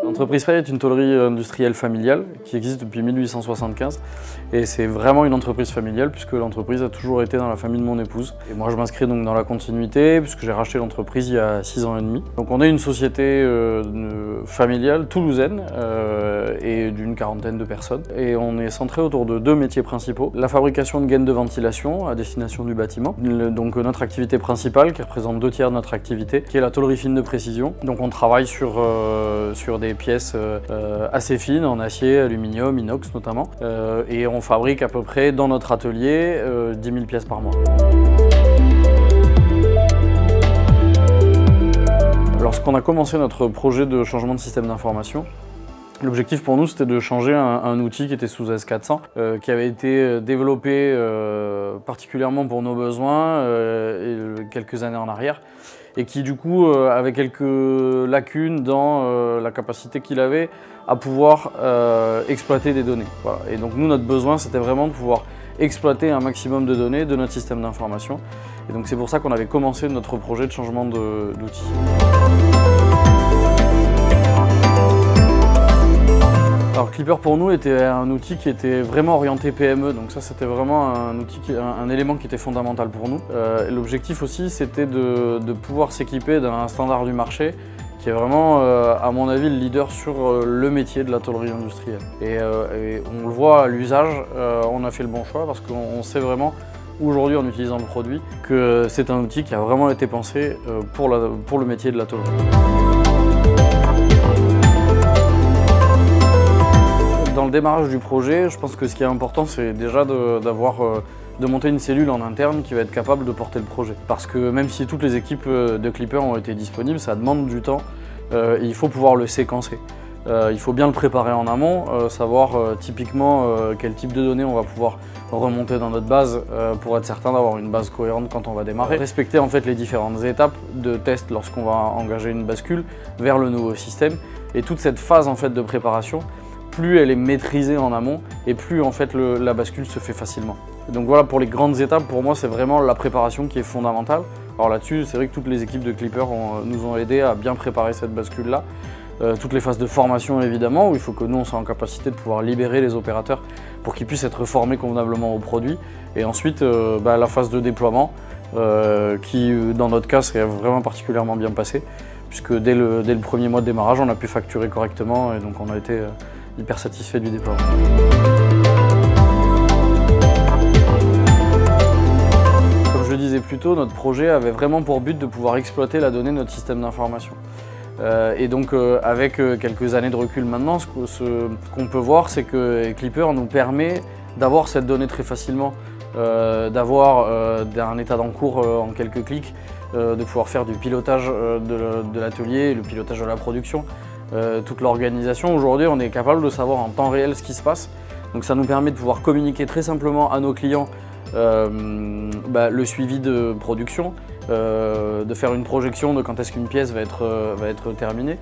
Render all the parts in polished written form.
L'entreprise Fay est une tôlerie industrielle familiale qui existe depuis 1875 et c'est vraiment une entreprise familiale puisque l'entreprise a toujours été dans la famille de mon épouse. Et moi je m'inscris donc dans la continuité puisque j'ai racheté l'entreprise il y a 6 ans et demi. Donc on est une société familiale toulousaine et d'une quarantaine de personnes et on est centré autour de 2 métiers principaux. La fabrication de gaines de ventilation à destination du bâtiment, donc notre activité principale qui représente 2/3 de notre activité, qui est la tôlerie fine de précision. Donc on travaille sur des pièces assez fines en acier, aluminium, inox notamment, et on fabrique à peu près dans notre atelier 10 000 pièces par mois. Lorsqu'on a commencé notre projet de changement de système d'information, l'objectif pour nous c'était de changer un outil qui était sous S400, qui avait été développé particulièrement pour nos besoins quelques années en arrière, et qui du coup avait quelques lacunes dans la capacité qu'il avait à pouvoir exploiter des données. Voilà. Et donc nous, notre besoin, c'était vraiment de pouvoir exploiter un maximum de données de notre système d'information. Et donc c'est pour ça qu'on avait commencé notre projet de changement d'outil. Alors Clipper pour nous était un outil qui était vraiment orienté PME, donc ça c'était vraiment un élément qui était fondamental pour nous. L'objectif aussi c'était de pouvoir s'équiper d'un standard du marché qui est vraiment à mon avis le leader sur le métier de la tôlerie industrielle. Et on le voit à l'usage, on a fait le bon choix parce qu'on sait vraiment aujourd'hui en utilisant le produit que c'est un outil qui a vraiment été pensé pour le métier de la tôlerie. Dans le démarrage du projet, je pense que ce qui est important, c'est déjà de monter une cellule en interne qui va être capable de porter le projet. Parce que même si toutes les équipes de Clipper ont été disponibles, ça demande du temps et il faut pouvoir le séquencer. Il faut bien le préparer en amont, savoir typiquement quel type de données on va pouvoir remonter dans notre base pour être certain d'avoir une base cohérente quand on va démarrer. Respecter en fait les différentes étapes de test lorsqu'on va engager une bascule vers le nouveau système. Et toute cette phase en fait de préparation, plus elle est maîtrisée en amont et plus en fait la bascule se fait facilement. Donc voilà, pour les grandes étapes, pour moi c'est vraiment la préparation qui est fondamentale. Alors là-dessus, c'est vrai que toutes les équipes de Clipper nous ont aidés à bien préparer cette bascule-là. Toutes les phases de formation évidemment, où il faut que nous on soit en capacité de pouvoir libérer les opérateurs pour qu'ils puissent être formés convenablement au produit. Et ensuite la phase de déploiement qui dans notre cas s'est vraiment particulièrement bien passée, puisque dès le premier mois de démarrage on a pu facturer correctement et donc on a été hyper satisfait du déploiement. Comme je le disais plus tôt, notre projet avait vraiment pour but de pouvoir exploiter la donnée de notre système d'information. Et donc avec quelques années de recul maintenant, ce qu'on peut voir, c'est que Clipper nous permet d'avoir cette donnée très facilement, d'avoir un état d'encours en quelques clics, de pouvoir faire du pilotage de l'atelier, le pilotage de la production, toute l'organisation. Aujourd'hui, on est capable de savoir en temps réel ce qui se passe. Donc ça nous permet de pouvoir communiquer très simplement à nos clients le suivi de production, de faire une projection de quand est-ce qu'une pièce va être terminée.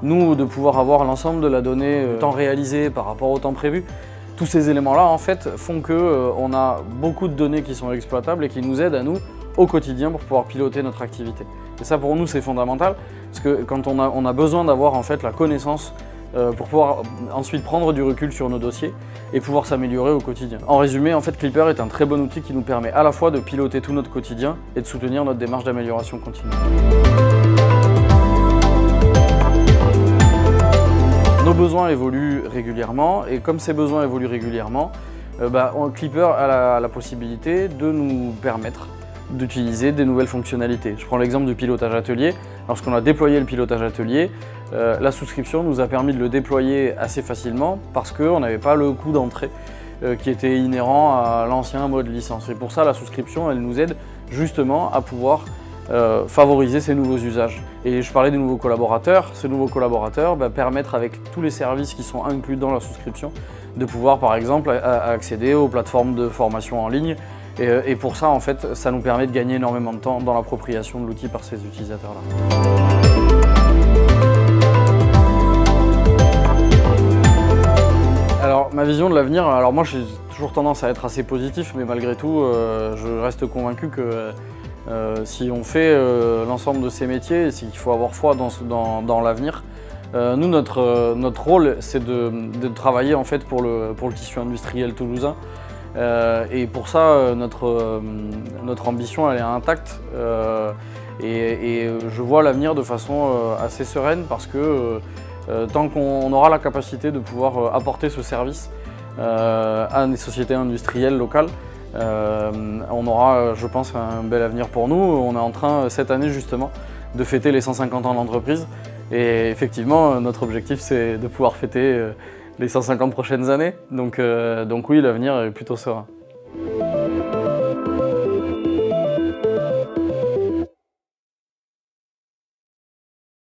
Nous, de pouvoir avoir l'ensemble de la donnée temps réalisé par rapport au temps prévu. Tous ces éléments-là, en fait, font qu'on a beaucoup de données qui sont exploitables et qui nous aident à nous, au quotidien, pour pouvoir piloter notre activité. Et ça, pour nous, c'est fondamental, parce que quand on a besoin d'avoir en fait la connaissance pour pouvoir ensuite prendre du recul sur nos dossiers et pouvoir s'améliorer au quotidien. En résumé, en fait, Clipper est un très bon outil qui nous permet à la fois de piloter tout notre quotidien et de soutenir notre démarche d'amélioration continue. Nos besoins évoluent régulièrement et comme ces besoins évoluent régulièrement, Clipper a la possibilité de nous permettre d'utiliser des nouvelles fonctionnalités. Je prends l'exemple du pilotage atelier. Lorsqu'on a déployé le pilotage atelier, la souscription nous a permis de le déployer assez facilement parce qu'on n'avait pas le coût d'entrée qui était inhérent à l'ancien mode licence. Et pour ça, la souscription, elle nous aide justement à pouvoir favoriser ces nouveaux usages. Et je parlais des nouveaux collaborateurs. Ces nouveaux collaborateurs permettent, avec tous les services qui sont inclus dans la souscription, de pouvoir par exemple accéder aux plateformes de formation en ligne. Et pour ça, en fait, ça nous permet de gagner énormément de temps dans l'appropriation de l'outil par ces utilisateurs-là. Alors, ma vision de l'avenir, moi j'ai toujours tendance à être assez positif, mais malgré tout, je reste convaincu Si on fait l'ensemble de ces métiers, c'est qu'il faut avoir foi dans l'avenir. Nous, notre rôle, c'est de travailler en fait pour le tissu industriel toulousain. Et pour ça, notre ambition, elle est intacte. Et je vois l'avenir de façon assez sereine parce que tant qu'on aura la capacité de pouvoir apporter ce service à des sociétés industrielles locales, on aura, je pense, un bel avenir pour nous. On est en train, cette année justement, de fêter les 150 ans de l'entreprise. Et effectivement, notre objectif, c'est de pouvoir fêter les 150 prochaines années. Donc oui, l'avenir est plutôt serein.